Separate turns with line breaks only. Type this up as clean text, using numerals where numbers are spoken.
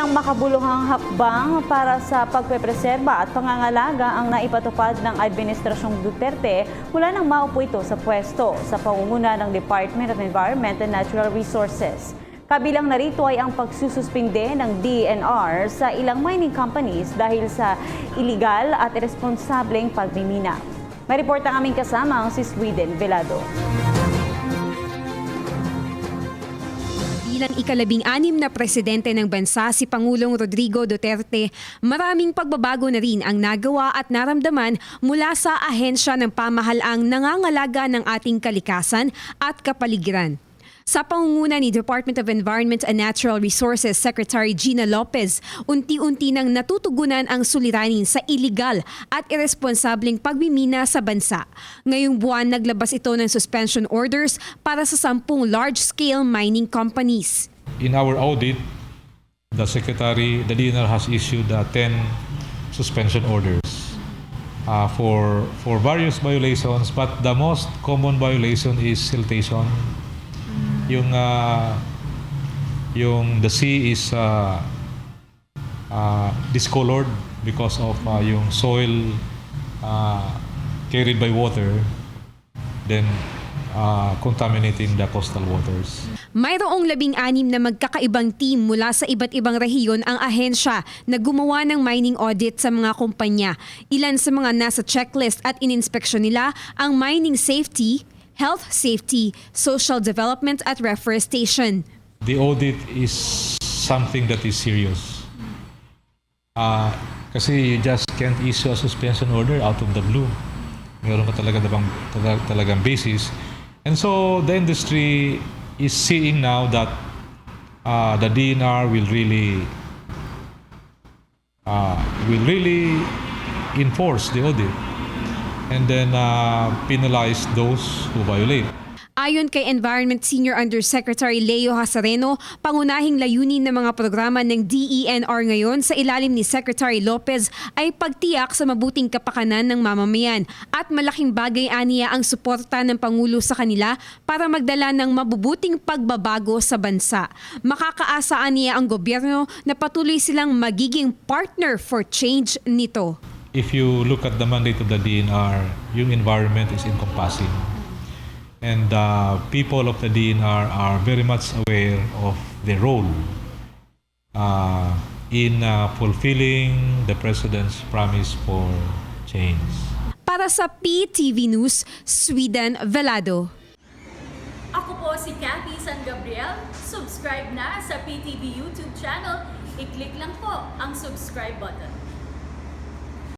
Ilang makabuluhang hakbang para sa pagpepreserba at pangangalaga ang naipatupad ng Administrasyong Duterte mula nang maupo ito sa pwesto sa pangunguna ng Department of Environment and Natural Resources. Kabilang narito ay ang pagsususpinde ng DENR sa ilang mining companies dahil sa iligal at irresponsableng pagmimina. May report ang aming kasama, si Sweden Velado.
Bilang ika-16 na presidente ng bansa si Pangulong Rodrigo Duterte, maraming pagbabago na rin ang nagawa at naramdaman mula sa ahensya ng pamahalaang nangangalaga ng ating kalikasan at kapaligiran. Sa pangunguna ni Department of Environment and Natural Resources Secretary Gina Lopez, unti-unti nang natutugunan ang suliranin sa iligal at irresponsableng pagmimina sa bansa. Ngayong buwan naglabas ito ng suspension orders para sa 10 large-scale mining companies.
In our audit, the DENR has issued 10 suspension orders for various violations, but the most common violation is siltation. Yung the sea is discolored because of yung soil carried by water, then contaminating the coastal waters.
Mayroong 16 na magkakaibang team mula sa iba't ibang rehiyon ang ahensya na gumawa ng mining audit sa mga kumpanya. Ilan sa mga nasa checklist at ininspeksyon nila ang mining safety, health safety, social development at reforestation.
The audit is something that is serious. Kasi you just can't issue a suspension order out of the blue. Meron ka talagang basis. And so the industry is seeing now that the DENR will really enforce the audit and then penalize those who violate.
Ayon kay Environment Senior Undersecretary Leo Hasareno, pangunahing layunin ng mga programa ng DENR ngayon sa ilalim ni Secretary Lopez ay pagtiyak sa mabuting kapakanan ng mamamayan at malaking bagay aniya ang suporta ng Pangulo sa kanila para magdala ng mabubuting pagbabago sa bansa. Makakaasa aniya ang gobyerno na patuloy silang magiging partner for change nito.
If you look at the mandate of the DENR, yung environment is encompassing. And people of the DENR are very much aware of their role in fulfilling the President's promise for change.
Para sa PTV News, Sweden Velado.
Ako po si Cathy San Gabriel. Subscribe na sa PTV YouTube channel. I-click lang po ang subscribe button.